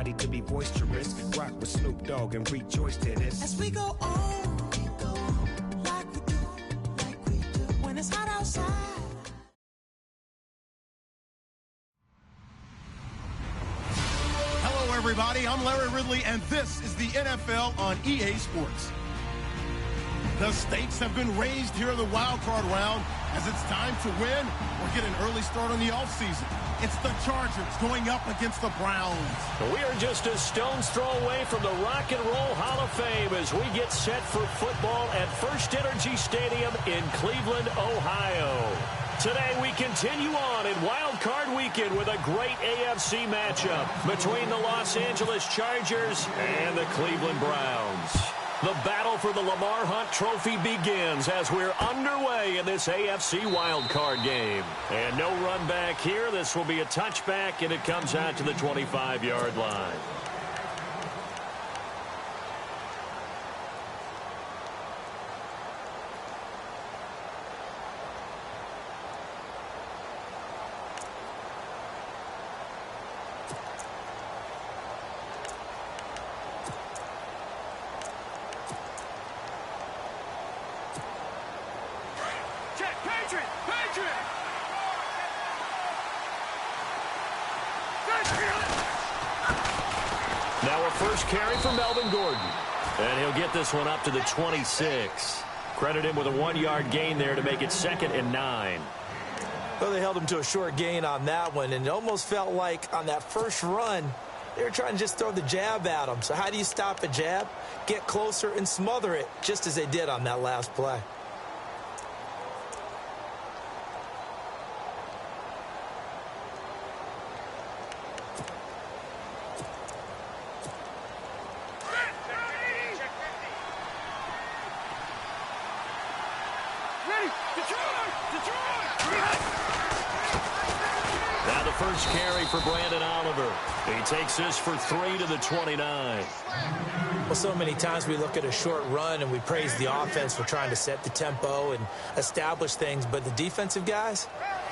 everybody to be boisterous. Rock with Snoop Dogg and rejoice to this. As we go on, like we do, when it's hot outside. Hello, everybody. I'm Larry Ridley, and this is the NFL on EA Sports. The stakes have been raised here in the wild card round as it's time to win or get an early start on the offseason. It's the Chargers going up against the Browns. We are just a stone's throw away from the Rock and Roll Hall of Fame as we get set for football at First Energy Stadium in Cleveland, Ohio. Today we continue on in Wild Card Weekend with a great AFC matchup between the Los Angeles Chargers and the Cleveland Browns. The battle for the Lamar Hunt Trophy begins as we're underway in this AFC wildcard game. And no run back here. This will be a touchback, and it comes out to the 25-yard line. Now a first carry for Melvin Gordon. And he'll get this one up to the 26. Credit him with a 1-yard gain there to make it 2nd and 9. Well, they held him to a short gain on that one, and it almost felt like on that first run, they were trying to just throw the jab at him. So how do you stop a jab? Get closer and smother it, just as they did on that last play. Now the first carry for Brandon Oliver. He takes this for 3 to the 29. Well, so many times we look at a short run and we praise the offense for trying to set the tempo and establish things, but the defensive guys,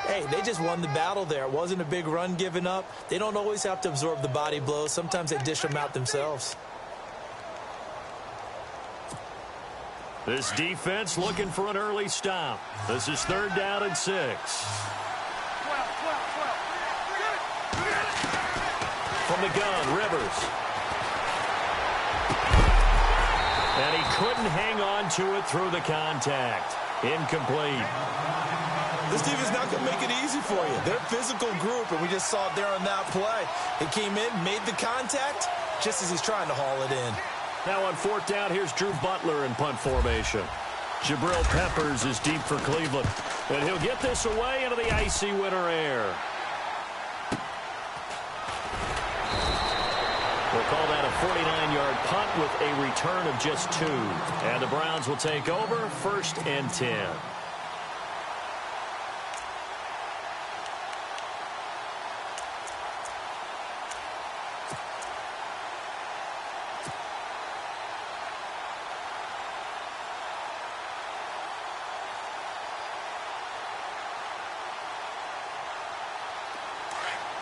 hey, they just won the battle there. It wasn't a big run given up. They don't always have to absorb the body blows. Sometimes they dish them out themselves. This defense looking for an early stop. This is 3rd down and 6. From the gun, Rivers. And he couldn't hang on to it through the contact. Incomplete. This team is not going to make it easy for you. They're a physical group, and we just saw it there on that play. He came in, made the contact, just as he's trying to haul it in. Now on 4th down, here's Drew Butler in punt formation. Jabril Peppers is deep for Cleveland. And he'll get this away into the icy winter air. We'll call that a 49-yard punt with a return of just 2. And the Browns will take over 1st and 10.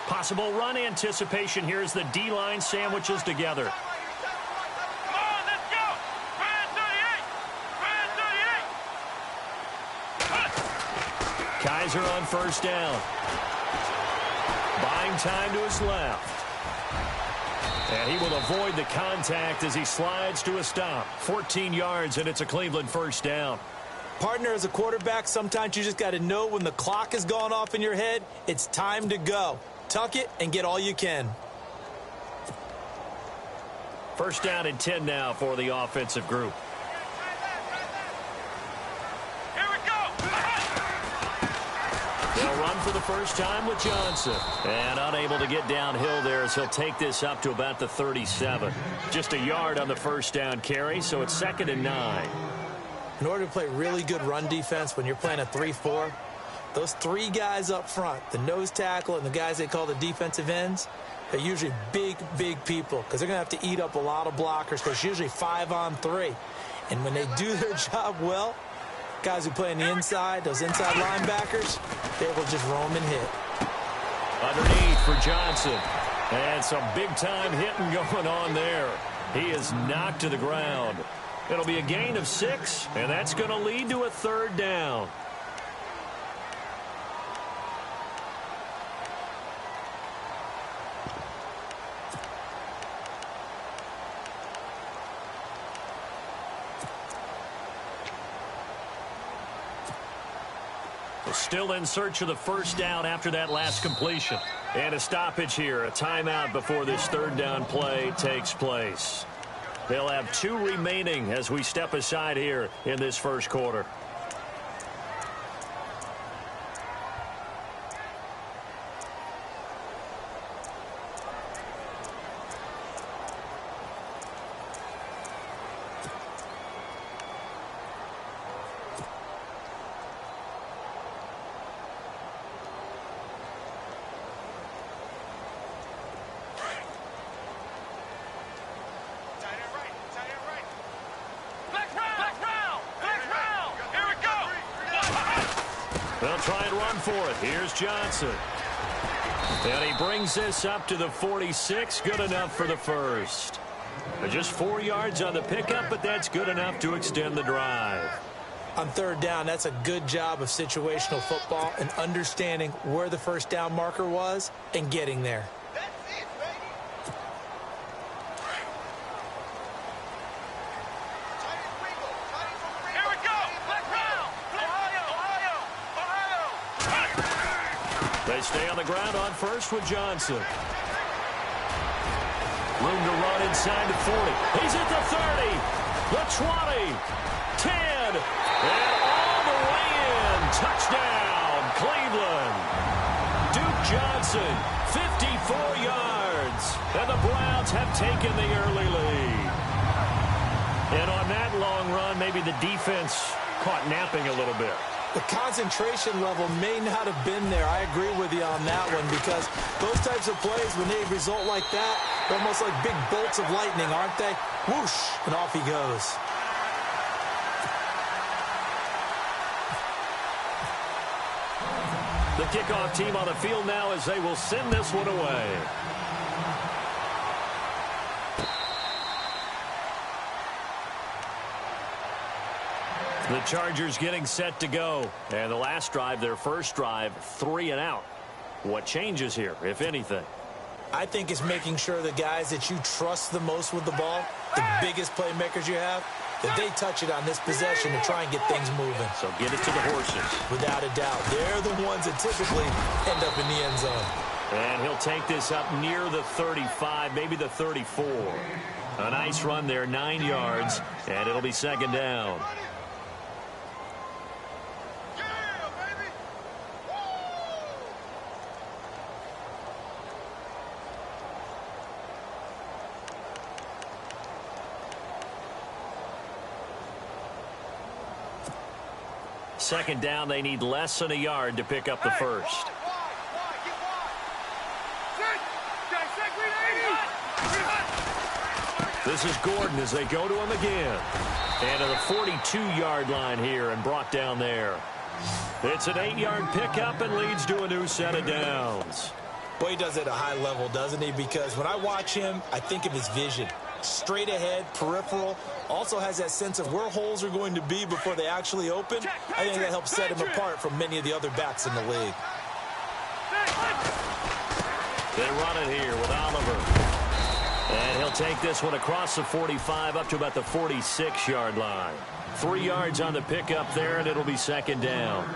Possible run anticipation here as the D-line sandwiches together. Come on, let's go! Brand 38! Brand 38! Kaiser on 1st down. Buying time to his left. And he will avoid the contact as he slides to a stop. 14 yards, and it's a Cleveland 1st down. Partner, as a quarterback, sometimes you just got to know when the clock has gone off in your head, it's time to go. Tuck it and get all you can. 1st down and 10 now for the offensive group. Here we go! They'll run for the first time with Johnson. And unable to get downhill there as he'll take this up to about the 37. Just a yard on the 1st down carry, so it's 2nd and 9. In order to play really good run defense when you're playing a 3-4, those 3 guys up front, the nose tackle and the guys they call the defensive ends, they're usually big, big people because they're going to have to eat up a lot of blockers because it's usually 5-on-3. And when they do their job well, guys who play on the inside, those inside linebackers, they will just roam and hit. Underneath for Johnson. And some big-time hitting going on there. He is knocked to the ground. It'll be a gain of 6, and that's going to lead to a 3rd down. Still in search of the 1st down after that last completion. And a stoppage here, a timeout before this 3rd down play takes place. They'll have 2 remaining as we step aside here in this 1st quarter. They'll try and run for it. Here's Johnson. And he brings this up to the 46. Good enough for the 1st. Just 4 yards on the pickup, but that's good enough to extend the drive. On 3rd down, that's a good job of situational football and understanding where the 1st down marker was and getting there. They stay on the ground on 1st with Johnson. Room to run inside the 40. He's at the 30, the 20, 10, and all the way in. Touchdown, Cleveland. Duke Johnson, 54 yards. And the Browns have taken the early lead. And on that long run, maybe the defense caught napping a little bit. The concentration level may not have been there. I agree with you on that one because those types of plays, when they result like that, they're almost like big bolts of lightning, aren't they? Whoosh, and off he goes. The kickoff team on the field now as they will send this one away. The Chargers getting set to go. And the last drive, their 1st drive, 3 and out. What changes here, if anything? I think it's making sure the guys that you trust the most with the ball, the biggest playmakers you have, that they touch it on this possession to try and get things moving. So get it to the horses. Without a doubt. They're the ones that typically end up in the end zone. And he'll take this up near the 35, maybe the 34. A nice run there, 9 yards, and it'll be 2nd down. Second down, they need less than a yard to pick up the 1st. This is Gordon as they go to him again. And to the 42-yard line here and brought down there. It's an 8-yard pickup and leads to a new set of downs. Well, he does it at a high level, doesn't he? Because when I watch him, I think of his vision. Straight ahead, peripheral, also has that sense of where holes are going to be before they actually open. I think that helps set him apart from many of the other backs in the league. They run it here with Oliver. And he'll take this one across the 45 up to about the 46-yard line. 3 yards on the pickup there, and it'll be 2nd down.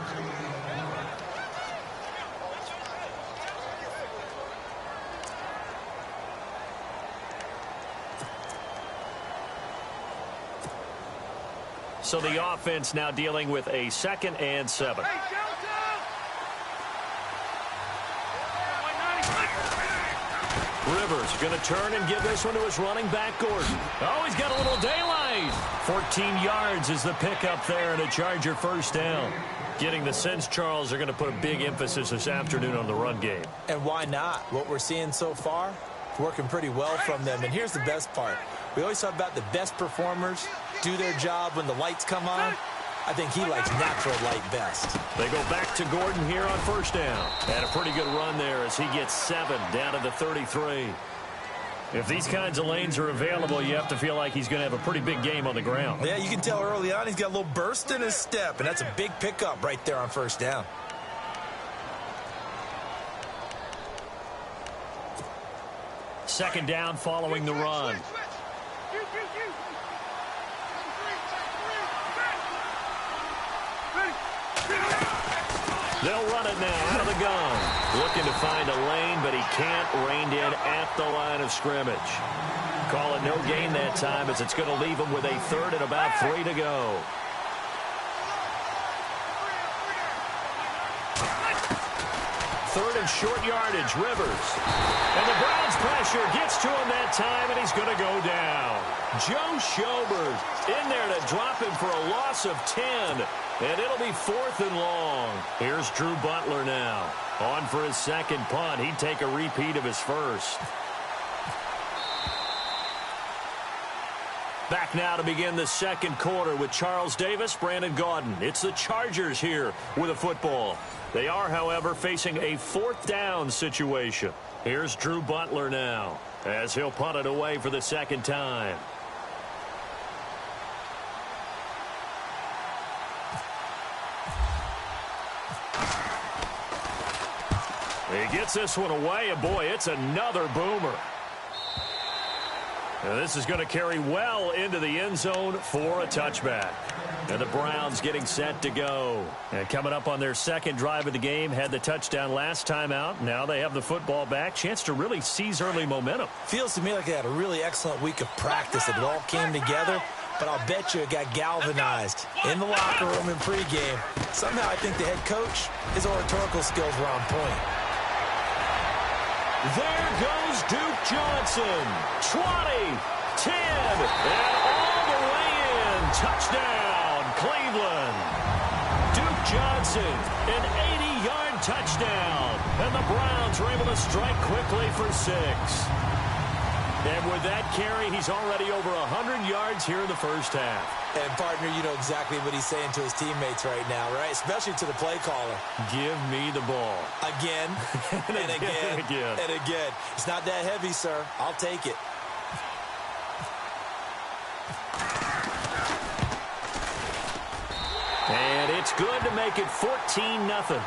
So the offense now dealing with a 2nd and 7. Rivers going to turn and give this one to his running back, Gordon. Oh, he's got a little daylight. 14 yards is the pickup there and a Charger 1st down. Getting the sense, Charles, they're going to put a big emphasis this afternoon on the run game. And why not? What we're seeing so far, working pretty well from them. And here's the best part. We always talk about the best performers do their job when the lights come on. I think he likes natural light best. They go back to Gordon here on first down. And a pretty good run there as he gets 7 down to the 33. If these kinds of lanes are available, you have to feel like he's going to have a pretty big game on the ground. Yeah, you can tell early on he's got a little burst in his step, and that's a big pickup right there on first down. Second down following the run. They'll run it now out of the gun. Looking to find a lane, but he can't. Reined in at the line of scrimmage. Call it no gain that time as it's going to leave him with a third and about 3 to go. Third and short yardage, Rivers. And the Browns pressure gets to him that time, and he's going to go down. Joe Schobert in there to drop him for a loss of 10. And it'll be 4th and long. Here's Drew Butler now. On for his second punt. He'd take a repeat of his first. Back now to begin the second quarter with Charles Davis, Brandon Gaudin. It's the Chargers here with a football. They are, however, facing a 4th down situation. Here's Drew Butler now as he'll punt it away for the second time. He gets this one away, and boy, it's another boomer. And this is going to carry well into the end zone for a touchback. And the Browns getting set to go. And coming up on their second drive of the game, had the touchdown last time out. Now they have the football back. Chance to really seize early momentum. Feels to me like they had a really excellent week of practice. It all came together, but I'll bet you it got galvanized in the locker room in pregame. Somehow I think the head coach, his oratorical skills were on point. There goes Duke Johnson. 20, 10, and all the way in. Touchdown, Cleveland. Duke Johnson, an 80-yard touchdown. And the Browns are able to strike quickly for 6. And with that carry, he's already over 100 yards here in the first half. And, partner, you know exactly what he's saying to his teammates right now, right? Especially to the play caller. Give me the ball. Again, and again, and again. It's not that heavy, sir. I'll take it. And it's good to make it 14-0.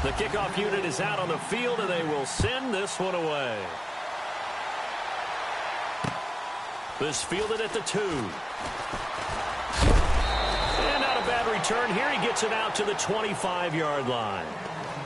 The kickoff unit is out on the field, and they will send this one away. This fielded at the 2. And not a bad return here. He gets it out to the 25-yard line.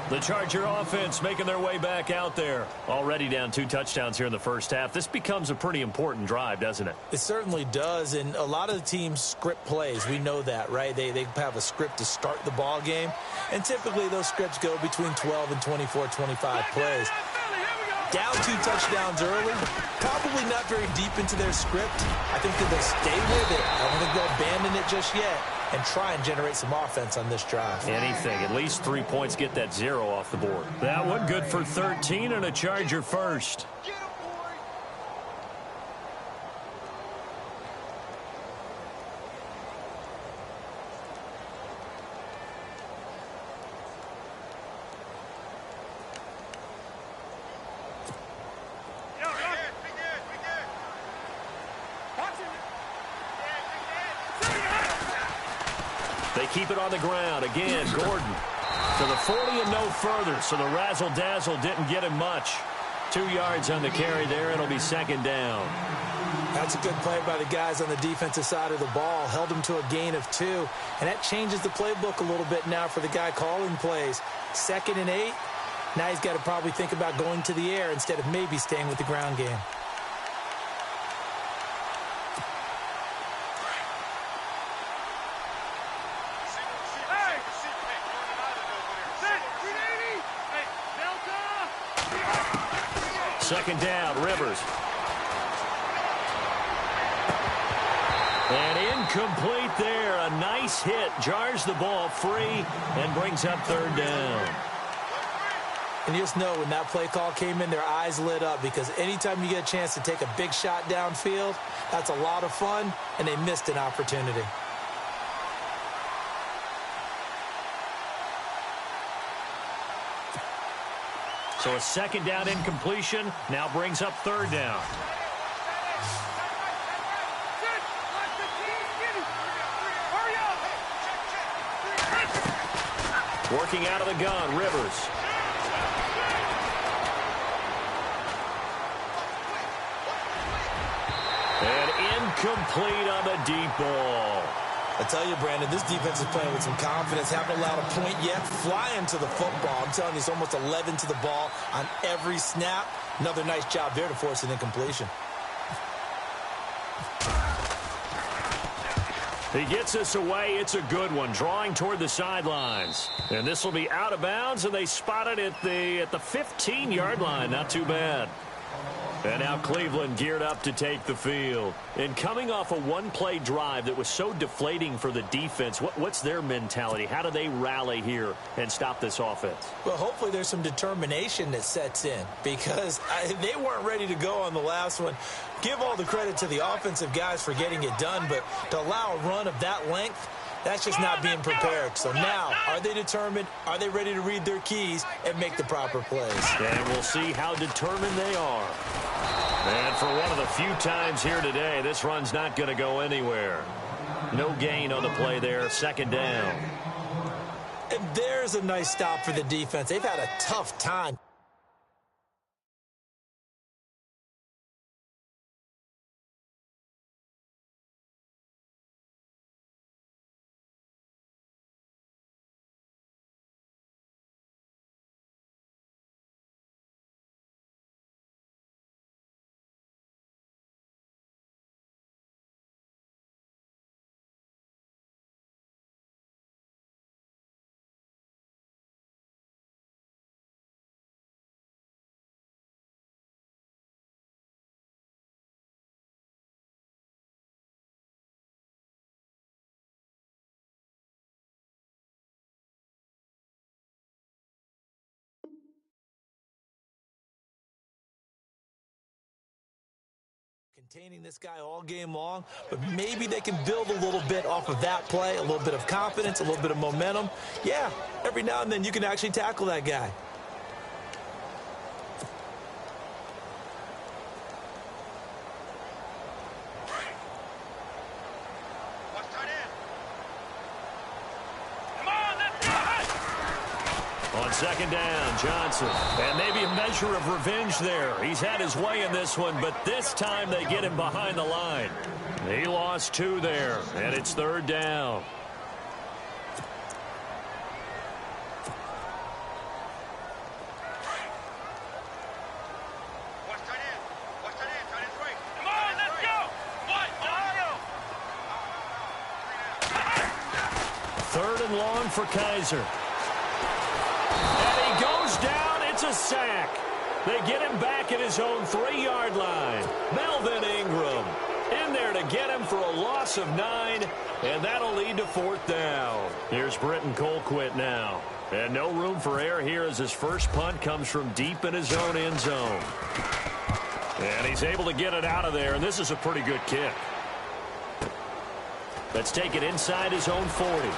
The Charger offense making their way back out there. Already down 2 touchdowns here in the first half. This becomes a pretty important drive, doesn't it? It certainly does, and a lot of the teams script plays. We know that, right? They have a script to start the ball game, and typically those scripts go between 12 and 24, 25 plays. Down 2 touchdowns early, probably not very deep into their script. I think that they'll stay with it. I don't think they'll abandon it just yet and try and generate some offense on this drive. Anything. At least 3 points, get that 0 off the board. That one good for 13 and a Charger first. They keep it on the ground. Again, Gordon to the 40 and no further. So the razzle-dazzle didn't get him much. 2 yards on the carry there. It'll be second down. That's a good play by the guys on the defensive side of the ball. Held him to a gain of 2. And that changes the playbook a little bit now for the guy calling plays. 2nd and 8. Now he's got to probably think about going to the air instead of maybe staying with the ground game. Second down, Rivers. Incomplete there. A nice hit. Jars the ball free and brings up third down. And you just know when that play call came in, their eyes lit up, because anytime you get a chance to take a big shot downfield, that's a lot of fun, and they missed an opportunity. So a second down incompletion now brings up third down. Working out of the gun, Rivers. And incomplete on the deep ball. I tell you, Brandon, this defense is playing with some confidence. Haven't allowed a point yet. Flying to the football. I'm telling you, it's almost 11 to the ball on every snap. Another nice job there to force an incompletion. He gets us away. It's a good one. Drawing toward the sidelines. And this will be out of bounds, and they spot it at the 15-yard line. Not too bad. And now Cleveland geared up to take the field. And coming off a one-play drive that was so deflating for the defense, what's their mentality? How do they rally here and stop this offense? Well, hopefully there's some determination that sets in, because they weren't ready to go on the last one. Give all the credit to the offensive guys for getting it done, but to allow a run of that length, that's just not being prepared. So now, are they determined? Are they ready to read their keys and make the proper plays? And we'll see how determined they are. And for one of the few times here today, this run's not going to go anywhere. No gain on the play there, second down. And there's a nice stop for the defense. They've had a tough time. Containing this guy all game long, but maybe they can build a little bit off of that play, a little bit of confidence, a little bit of momentum. Yeah, every now and then you can actually tackle that guy. On second down, Johnson. And maybe a measure of revenge there. He's had his way in this one, but this time they get him behind the line. He lost 2 there, and it's third down. Come on, let's go! Ohio! Third and long for Kaiser. And he goes down. It's a sack. They get him back at his own 3-yard line. Melvin Ingram in there to get him for a loss of 9, and that'll lead to fourth down. Here's Britton Colquitt now. And no room for error here as his first punt comes from deep in his own end zone. And he's able to get it out of there, and this is a pretty good kick. Let's take it inside his own 40.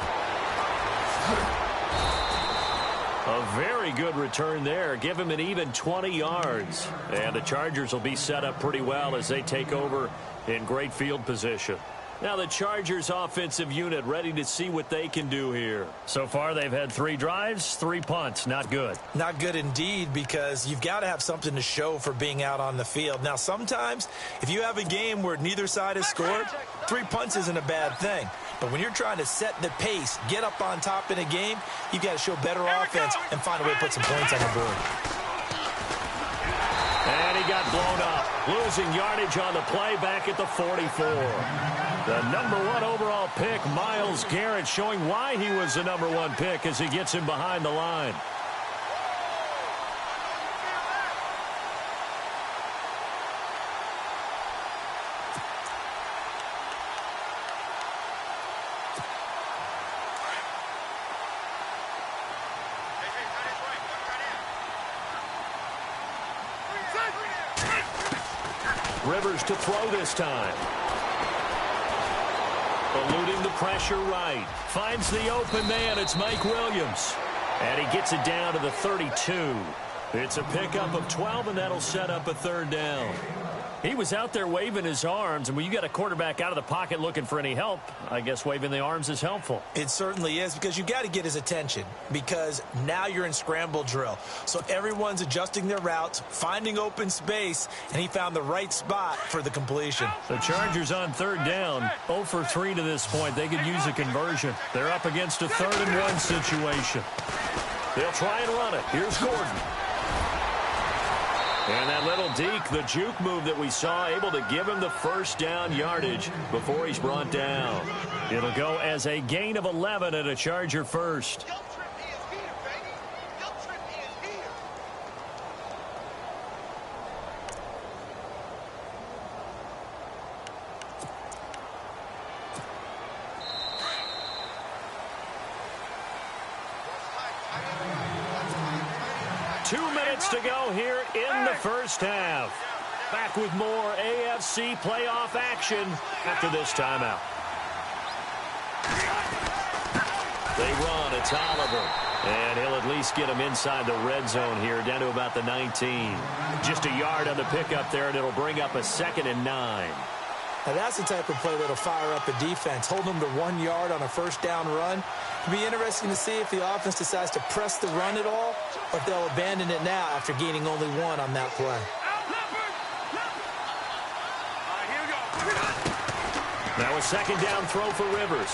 A very good return there. Give him an even 20 yards. And the Chargers will be set up pretty well as they take over in great field position. Now the Chargers offensive unit ready to see what they can do here. So far they've had 3 drives, 3 punts. Not good. Not good indeed, because you've got to have something to show for being out on the field. Now sometimes if you have a game where neither side has scored, 3 punts isn't a bad thing. But when you're trying to set the pace, get up on top in a game, you've got to show better offense and find a way to put some points on the board. And he got blown up. Losing yardage on the play back at the 44. The #1 overall pick, Myles Garrett, showing why he was the #1 pick as he gets him behind the line. Rivers to throw this time. Eluding the pressure right. Finds the open man. It's Mike Williams. And he gets it down to the 32. It's a pickup of 12, and that'll set up a third down. He was out there waving his arms, and when you got a quarterback out of the pocket looking for any help, I guess waving the arms is helpful. It certainly is, because you got to get his attention, because now you're in scramble drill. So everyone's adjusting their routes, finding open space, and he found the right spot for the completion. The Chargers on third down, 0 for 3 to this point. They could use a conversion. They're up against a 3rd-and-1 situation. They'll try and run it. Here's Gordon. And that little deke, the juke move that we saw, able to give him the first down yardage before he's brought down. It'll go as a gain of 11 and a Charger first. 2 minutes to go here in the first half. Back with more AFC playoff action after this timeout. They run. It's Oliver. And he'll at least get him inside the red zone here, down to about the 19. Just a yard on the pickup there, and it'll bring up a 2nd and 9. Now that's the type of play that'll fire up a defense. Hold them to 1 yard on a first down run. It'll be interesting to see if the offense decides to press the run at all, or if they'll abandon it now after gaining only 1 on that play. Now a 2nd down throw for Rivers.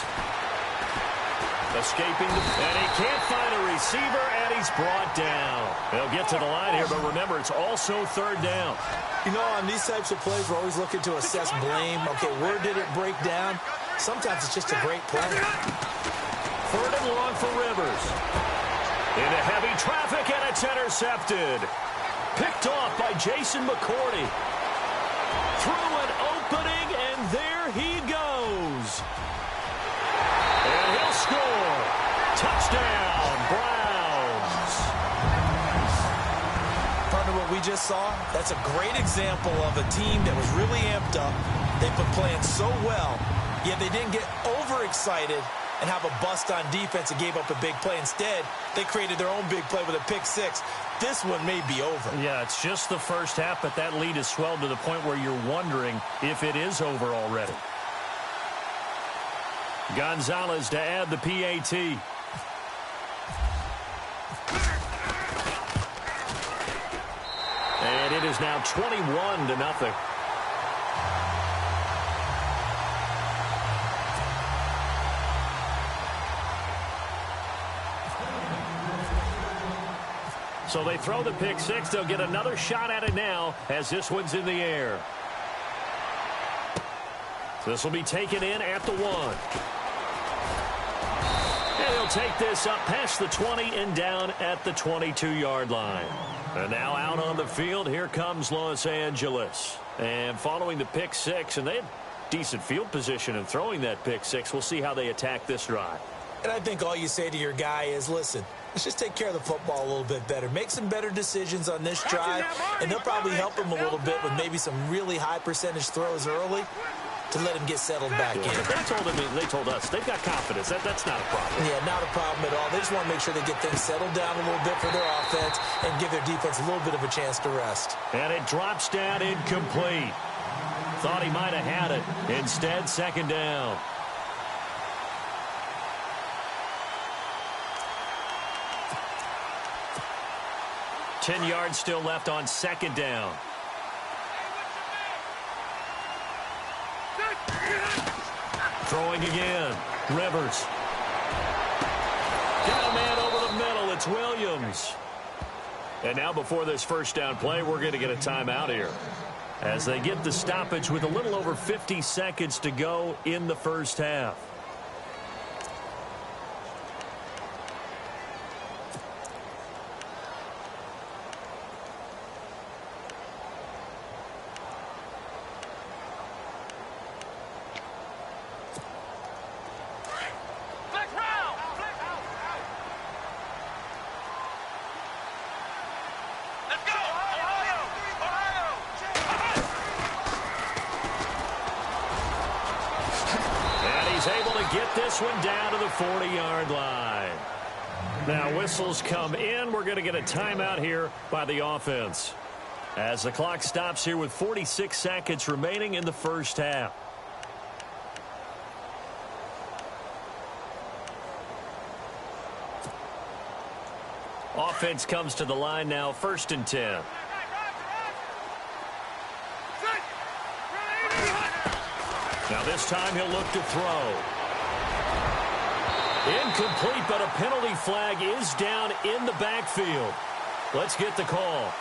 Escaping, and he can't find a receiver, and he's brought down. They'll get to the line here, but remember, it's also 3rd down. You know, on these types of plays, we're always looking to assess blame. Okay, where did it break down? Sometimes it's just a great play. 3rd and long for Rivers. Into heavy traffic, and it's intercepted. Picked off by Jason McCourty. Through an opening, and there he goes. And he'll score. Touchdown, Browns. Partner, what we just saw, that's a great example of a team that was really amped up. They've been playing so well, yet they didn't get overexcited and have a bust on defense and gave up a big play. Instead, they created their own big play with a pick 6. This one may be over. Yeah, it's just the first half, but that lead has swelled to the point where you're wondering if it is over already. Gonzalez to add the PAT. And it is now 21-0. So they throw the pick 6. They'll get another shot at it now as this one's in the air. This will be taken in at the 1. And he'll take this up past the 20 and down at the 22-yard line. And now out on the field, here comes Los Angeles. And following the pick 6, and they had decent field position in throwing that pick 6. We'll see how they attack this drive. And I think all you say to your guy is, listen, let's just take care of the football a little bit better. Make some better decisions on this drive, and they'll probably help him a little bit with maybe some really high percentage throws early to let him get settled back in. They told us they've got confidence. That's not a problem. Yeah, not a problem at all. They just want to make sure they get things settled down a little bit for their offense and give their defense a little bit of a chance to rest. And it drops down incomplete. Thought he might have had it. Instead, 2nd down. Ten yards still left on 2nd down. Throwing again. Rivers. Got a man over the middle. It's Williams. And now before this first down play, we're going to get a timeout here, as they get the stoppage with a little over 50 seconds to go in the first half. get this one down to the 40-yard line. Now whistles come in. We're going to get a timeout here by the offense, as the clock stops here with 46 seconds remaining in the first half. Offense comes to the line now, 1st and 10. Now this time he'll look to throw. Incomplete, but a penalty flag is down in the backfield. Let's get the call.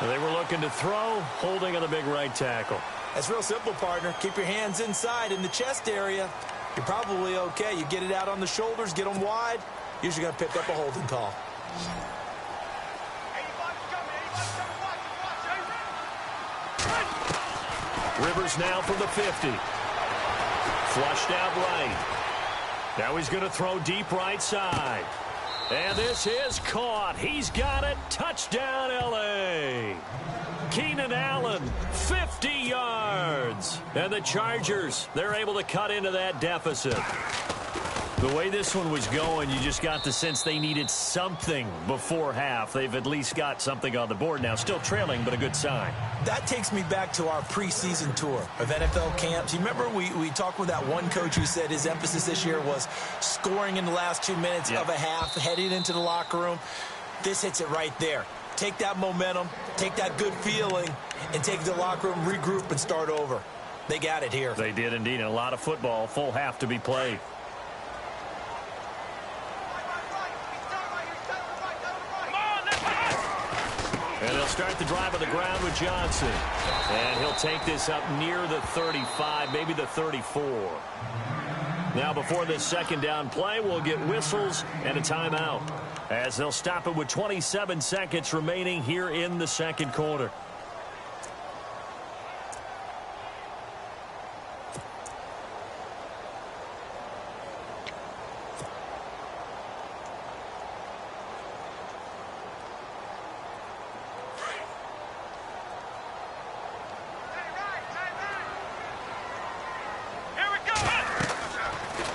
They were looking to throw, holding on the big right tackle. That's real simple, partner. Keep your hands inside in the chest area. You're probably okay. You get it out on the shoulders, get them wide. Usually going to pick up a holding call. Rivers now from the 50. Flushed out right. Now he's going to throw deep right side. And this is caught. He's got it. Touchdown, L.A. Keenan Allen, 50 yards. And the Chargers, they're able to cut into that deficit. The way this one was going, you just got the sense they needed something before half. They've at least got something on the board now. Still trailing, but a good sign. That takes me back to our preseason tour of NFL camps. You remember we talked with that one coach who said his emphasis this year was scoring in the last 2 minutes of a half, heading into the locker room. This hits it right there. Take that momentum, take that good feeling, and take it to the locker room, regroup, and start over. They got it here. They did indeed, and a lot of football, full half to be played. And they'll start the drive on the ground with Johnson. And he'll take this up near the 35, maybe the 34. Now before this second down play, we'll get whistles and a timeout, as they'll stop it with 27 seconds remaining here in the second quarter.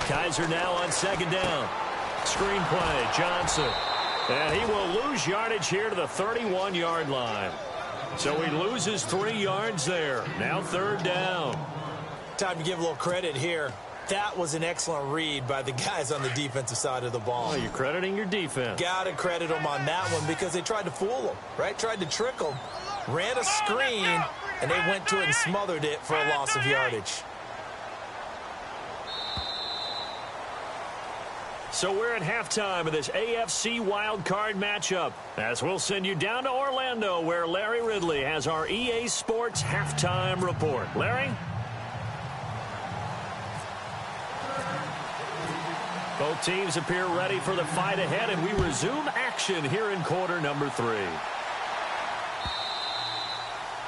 Kaiser now on second down. Screen play, Johnson. And he will lose yardage here to the 31-yard line. So he loses 3 yards there. Now third down. Time to give a little credit here. That was an excellent read by the guys on the defensive side of the ball. Oh, you're crediting your defense. Got to credit them on that one because they tried to fool them, right? Tried to trick them. Ran a screen, and they went to it and smothered it for a loss of yardage. So we're at halftime of this AFC wildcard matchup, as we'll send you down to Orlando, where Larry Ridley has our EA Sports halftime report. Larry? Both teams appear ready for the fight ahead, and we resume action here in quarter number 3.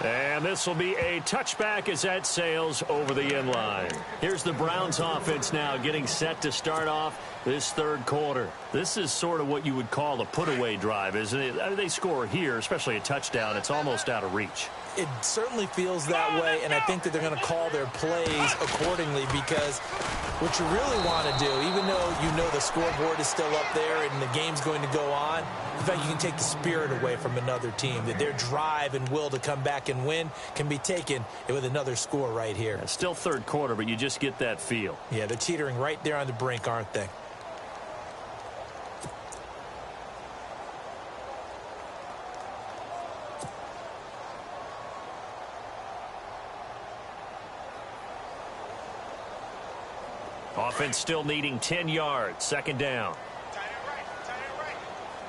And this will be a touchback as that sails over the end line. Here's the Browns offense now getting set to start off this third quarter. This is sort of what you would call a put-away drive, isn't it? I mean, they score here, especially a touchdown. It's almost out of reach. It certainly feels that way, and I think that they're going to call their plays accordingly, because what you really want to do, even though you know the scoreboard is still up there and the game's going to go on, in fact, you can take the spirit away from another team, that their drive and will to come back and win can be taken with another score right here. It's still third quarter, but you just get that feel. Yeah, they're teetering right there on the brink, aren't they? Offense still needing 10 yards. Second down.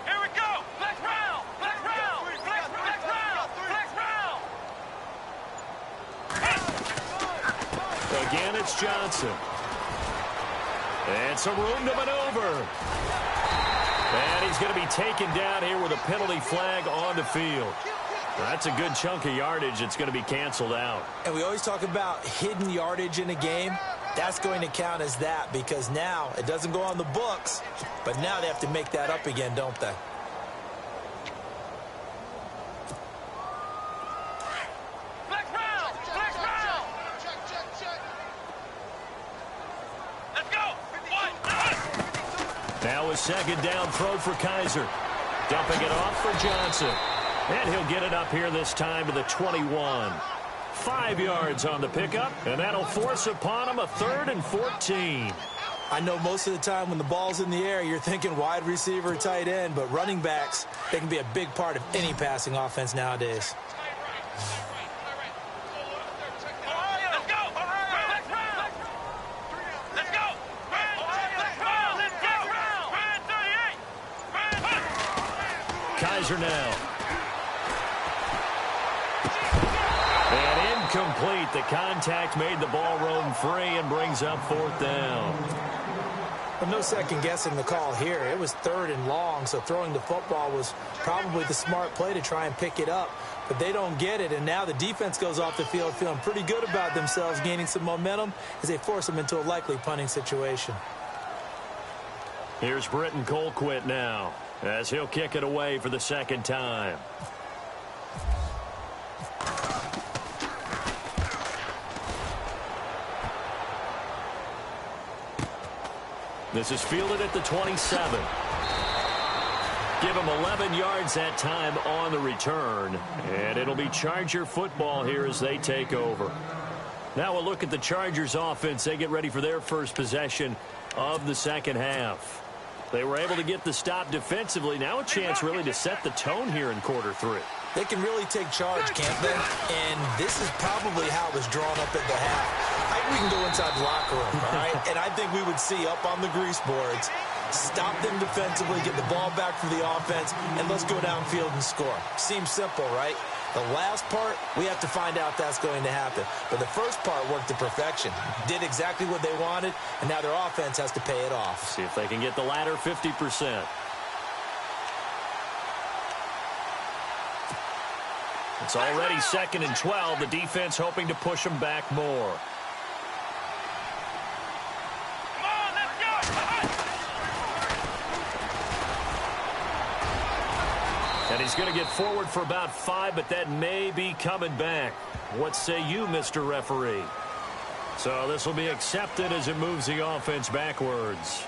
Here we go. Flex round. Flex round. Flex round. Flex round. Again, it's Johnson. And some room to maneuver. And he's going to be taken down here with a penalty flag on the field. That's a good chunk of yardage. It's going to be canceled out. And we always talk about hidden yardage in a game. That's going to count as that, because now it doesn't go on the books, but now they have to make that up again, don't they? Flex round. Flex round. Let's So a second down throw for Kaiser. Dumping it off for Johnson. And he'll get it up here this time to the 21. 5 yards on the pickup, and that'll force upon him a 3rd and 14. I know most of the time when the ball's in the air, you're thinking wide receiver, tight end, but running backs, they can be a big part of any passing offense nowadays. Kaiser now. And incomplete. The contact made the ball roam free and brings up 4th down. Well, no second guessing the call here. It was 3rd and long, so throwing the football was probably the smart play to try and pick it up. But they don't get it, and now the defense goes off the field feeling pretty good about themselves, gaining some momentum as they force them into a likely punting situation. Here's Britton Colquitt now, as he'll kick it away for the 2nd time. This is fielded at the 27. Give him 11 yards that time on the return. And it'll be Charger football here as they take over. Now we'll look at the Chargers offense. They get ready for their first possession of the second half. They were able to get the stop defensively. Now a chance really to set the tone here in quarter 3. They can really take charge, can't they? And this is probably how it was drawn up at the half. I think we can go inside the locker room, all right? And I think we would see up on the grease boards, stop them defensively, get the ball back for the offense, and let's go downfield and score. Seems simple, right? The last part, we have to find out that's going to happen. But the first part worked to perfection. Did exactly what they wanted, and now their offense has to pay it off. See if they can get the latter 50%. It's already 2nd and 12. The defense hoping to push them back more. And he's going to get forward for about 5, but that may be coming back. What say you, Mr. Referee? So this will be accepted as it moves the offense backwards.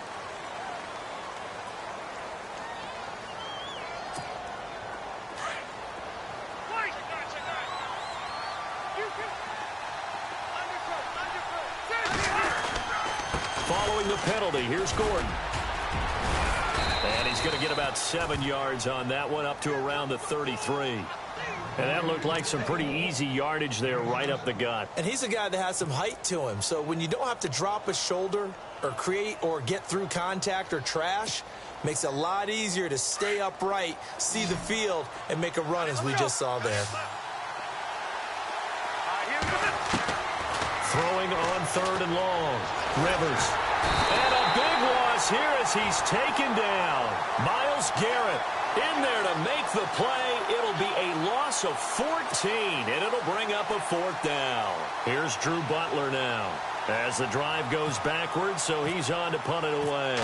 Following the penalty, here's Gordon. And he's going to get about 7 yards on that one, up to around the 33. And that looked like some pretty easy yardage there right up the gut. And he's a guy that has some height to him. So when you don't have to drop a shoulder or create or get through contact or trash, makes it a lot easier to stay upright, see the field, and make a run as we just saw there. Throwing on 3rd and long. Rivers. And a big loss here as he's taken down. Myles Garrett in there to make the play. It'll be a loss of 14, and it'll bring up a 4th down. Here's Drew Butler now as the drive goes backwards, so he's on to punt it away.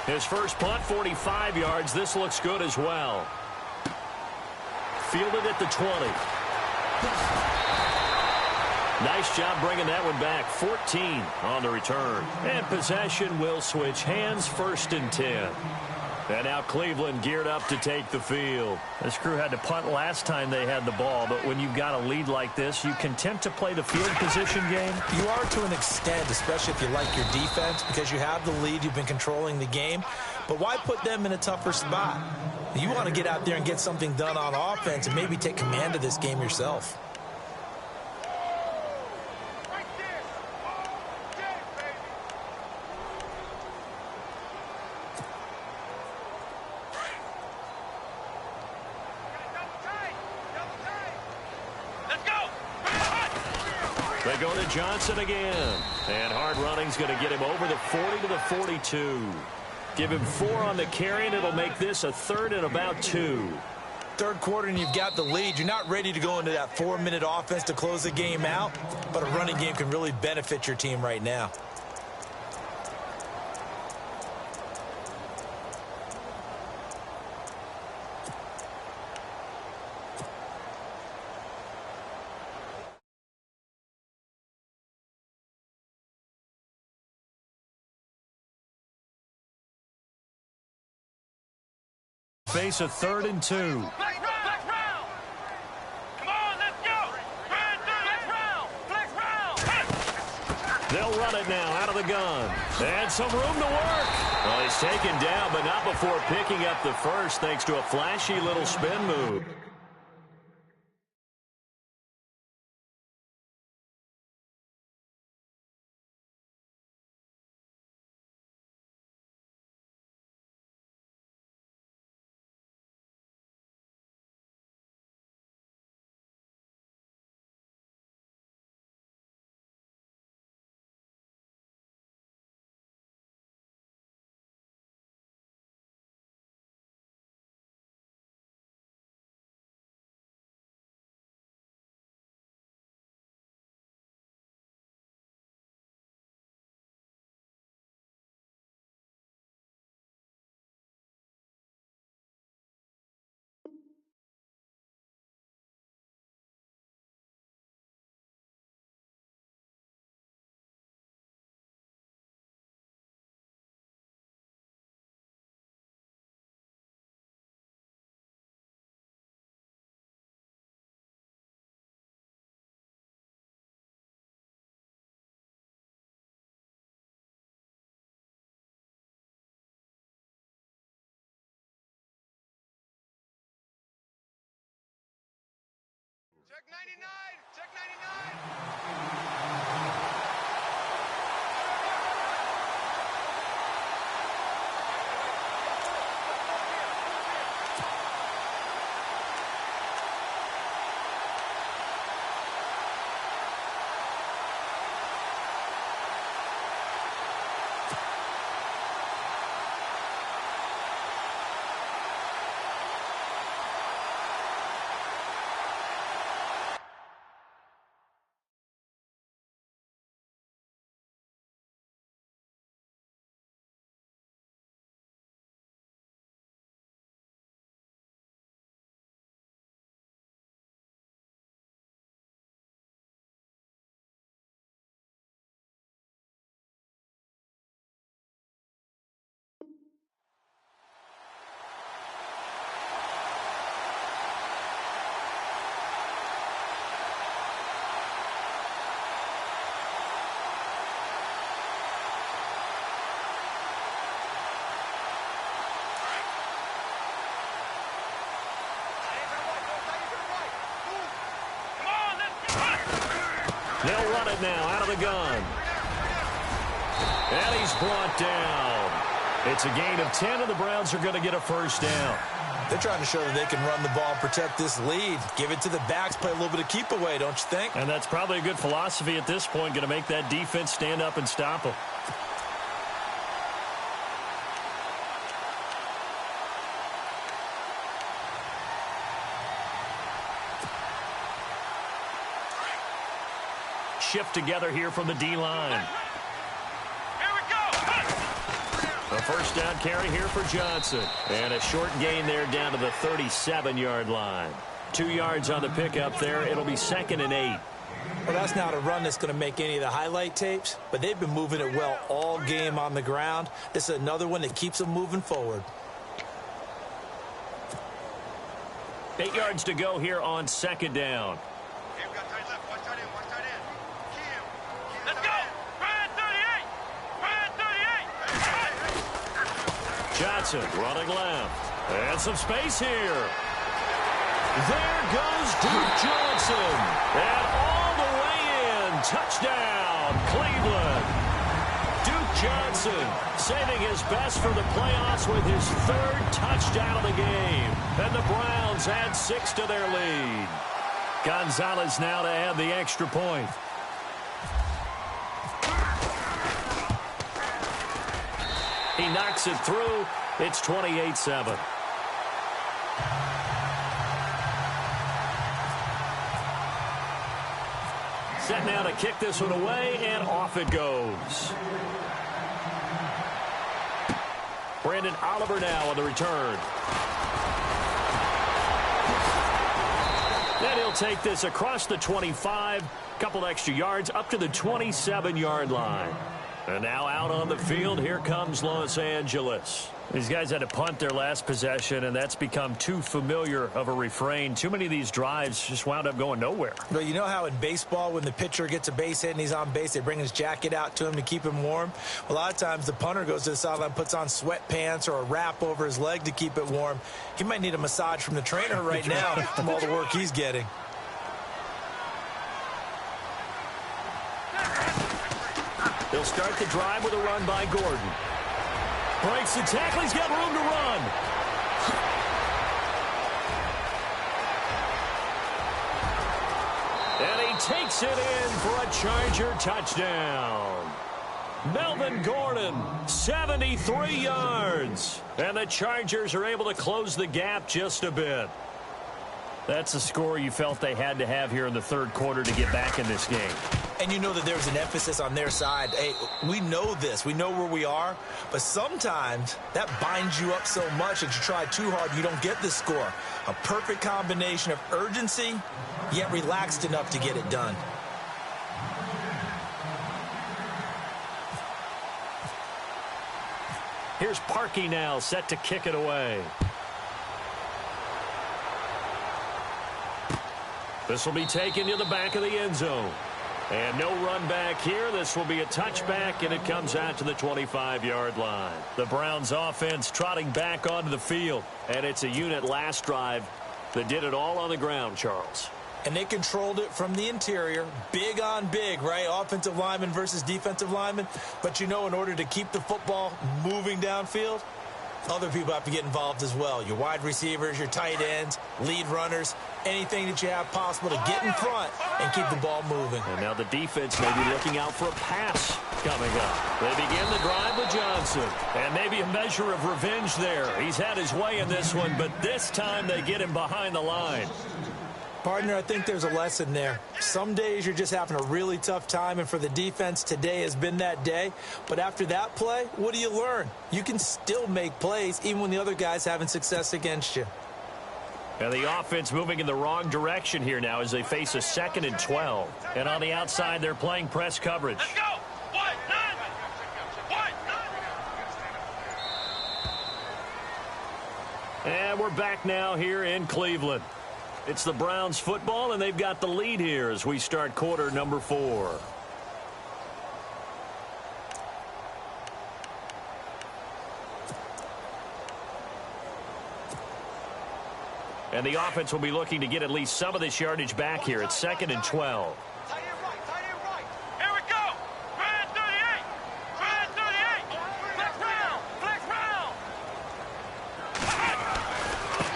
His first punt, 45 yards. This looks good as well. Fielded at the 20. Nice job bringing that one back. 14 on the return. And possession will switch hands, 1st and 10. And now Cleveland geared up to take the field. This crew had to punt last time they had the ball, but when you've got a lead like this, you content to play the field position game? You are to an extent, especially if you like your defense, because you have the lead, you've been controlling the game. But why put them in a tougher spot? You want to get out there and get something done on offense and maybe take command of this game yourself. They go to Johnson again. And hard running's going to get him over the 40 to the 42. Give him 4 on the carry, and it'll make this a 3rd and about 2. Third quarter, and you've got the lead. You're not ready to go into that 4-minute offense to close the game out, but a running game can really benefit your team right now. face a 3rd and 2. Flex round. Come on, let's go. Flex round. Flex round. They'll run it now out of the gun. And some room to work. Well, he's taken down, but not before picking up the first thanks to a flashy little spin move. Check 99. Check 99. They'll run it now out of the gun. And he's brought down. It's a gain of 10, and the Browns are going to get a first down. They're trying to show that they can run the ball and protect this lead. Give it to the backs, play a little bit of keep away, don't you think? And that's probably a good philosophy at this point, going to make that defense stand up and stop them. Shift together here from the D-line. Here we go. A first down carry here for Johnson. And a short gain there down to the 37-yard line. 2 yards on the pickup there. It'll be 2nd and 8. Well, that's not a run that's going to make any of the highlight tapes, but they've been moving it well all game on the ground. This is another one that keeps them moving forward. 8 yards to go here on 2nd down. Let's go. Brand 38. Brand 38. Johnson running left. And some space here. There goes Duke Johnson. And all the way in. Touchdown, Cleveland. Duke Johnson saving his best for the playoffs with his 3rd touchdown of the game. And the Browns add 6 to their lead. Gonzalez now to add the extra point. He knocks it through. It's 28-7. Set now to kick this one away, and off it goes. Brandon Oliver now on the return. And he'll take this across the 25, couple extra yards up to the 27-yard line. And now out on the field, here comes Los Angeles. These guys had to punt their last possession, and that's become too familiar of a refrain. Too many of these drives just wound up going nowhere. Well, you know how in baseball, when the pitcher gets a base hit and he's on base, they bring his jacket out to him to keep him warm? A lot of times the punter goes to the sideline, puts on sweatpants or a wrap over his leg to keep it warm. He might need a massage from the trainer right now from all the work he's getting. They'll start the drive with a run by Gordon. Breaks the tackle. He's got room to run. And he takes it in for a Charger touchdown. Melvin Gordon, 73 yards. And the Chargers are able to close the gap just a bit. That's a score you felt they had to have here in the third quarter to get back in this game. And you know that there's an emphasis on their side. Hey, we know this. We know where we are. But sometimes that binds you up so much that you try too hard, you don't get the score. A perfect combination of urgency, yet relaxed enough to get it done. Here's Parkey now, set to kick it away. This will be taken to the back of the end zone. And no run back here. This will be a touchback, and it comes out to the 25-yard line. The Browns offense trotting back onto the field. And it's a unit last drive that did it all on the ground, Charles. And they controlled it from the interior, big on big, right? Offensive lineman versus defensive lineman. But, you know, in order to keep the football moving downfield, other people have to get involved as well. Your wide receivers, your tight ends, lead runners, anything that you have possible to get in front and keep the ball moving. And now the defense may be looking out for a pass coming up. They begin the drive with Johnson. And maybe a measure of revenge there. He's had his way in this one, but this time they get him behind the line. Partner, I think there's a lesson there. Some days you're just having a really tough time, and for the defense, today has been that day. But after that play, what do you learn? You can still make plays even when the other guy's having success against you. And the offense moving in the wrong direction here now as they face a 2nd and 12. And on the outside, they're playing press coverage. Let's go. White, nine. And we're back now here in Cleveland. It's the Browns football, and they've got the lead here as we start quarter number 4. And the offense will be looking to get at least some of this yardage back here. It's 2nd and 12. Tight end right. Here we go. Red 38. Flex round.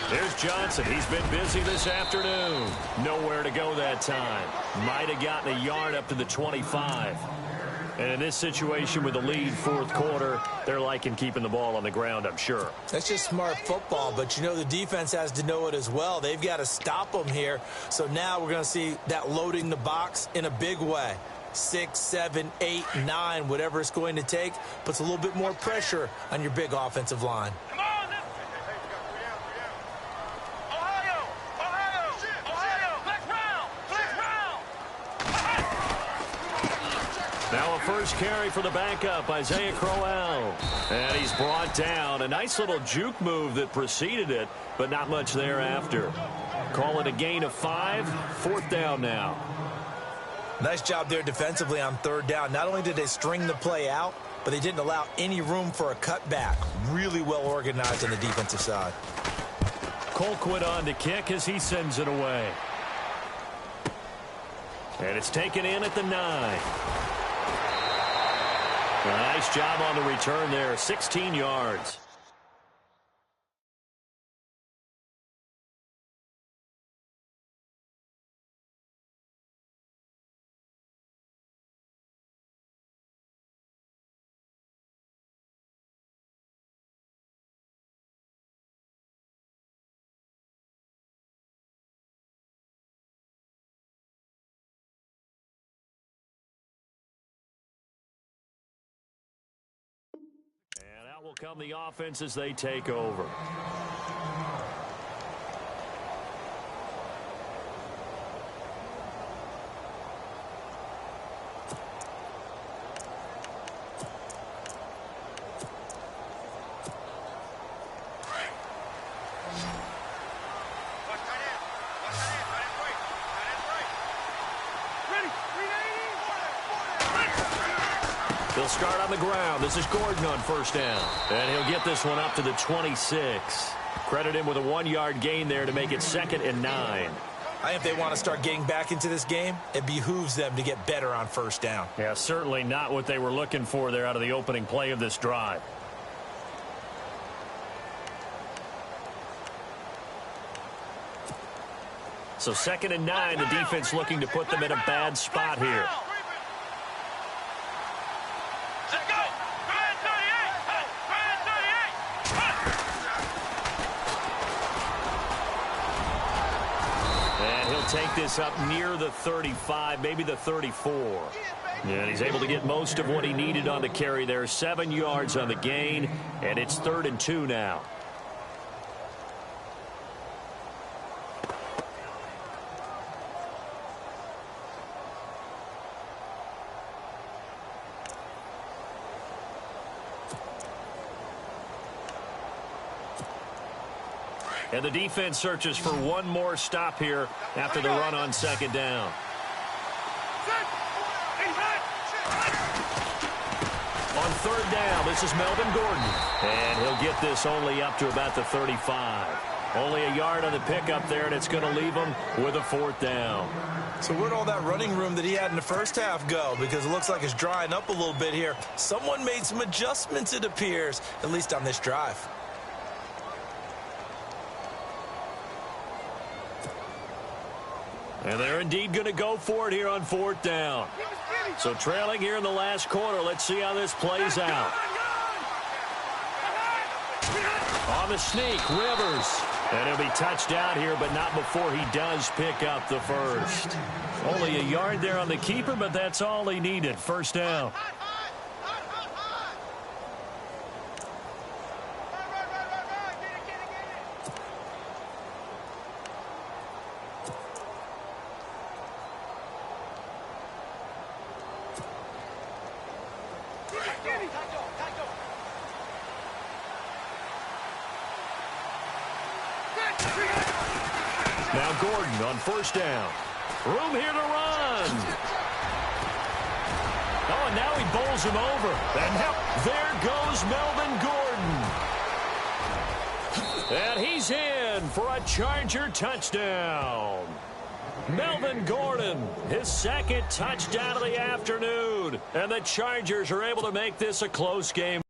There's Johnson. He's been busy this afternoon. Nowhere to go that time. Might have gotten a yard up to the 25. And in this situation with the lead fourth quarter, they're liking keeping the ball on the ground, I'm sure. That's just smart football, but you know the defense has to know it as well. They've got to stop them here. So now we're going to see that loading the box in a big way. 6, 7, 8, 9, whatever it's going to take, puts a little bit more pressure on your big offensive line. Come on. Now a first carry for the backup, Isaiah Crowell. And he's brought down. A nice little juke move that preceded it, but not much thereafter. Call it a gain of 5. 4th down now. Nice job there defensively on 3rd down. Not only did they string the play out, but they didn't allow any room for a cutback. Really well organized on the defensive side. Colquitt on to kick as he sends it away. And it's taken in at the 9. A nice job on the return there, 16 yards. And out will come the offense as they take over. He'll start on the ground. This is Gordon on first down. And he'll get this one up to the 26. Credit him with a 1-yard gain there to make it 2nd and 9. I think if they want to start getting back into this game, it behooves them to get better on first down. Yeah, certainly not what they were looking for there out of the opening play of this drive. So 2nd and 9, the defense looking to put them in a bad spot here. Let's go! Man 38! Man 38! And he'll take this up near the 35, maybe the 34. And he's able to get most of what he needed on the carry there. 7 yards on the gain, and it's 3rd and 2 now. And the defense searches for one more stop here after the run on 2nd down. On 3rd down, this is Melvin Gordon. And he'll get this only up to about the 35. Only a yard on the pickup there, and it's going to leave him with a 4th down. So where'd all that running room that he had in the first half go? Because it looks like it's drying up a little bit here. Someone made some adjustments, it appears, at least on this drive. And they're indeed going to go for it here on 4th down. So trailing here in the last quarter, let's see how this plays out. On the sneak, Rivers. And he'll be touched out here, but not before he does pick up the first. Only a yard there on the keeper, but that's all he needed. 1st down. Now Gordon on 1st down. Room here to run. Oh, and now he bowls him over. And now there goes Melvin Gordon. And he's in for a Charger touchdown. Melvin Gordon, his 2nd touchdown of the afternoon. And the Chargers are able to make this a close game.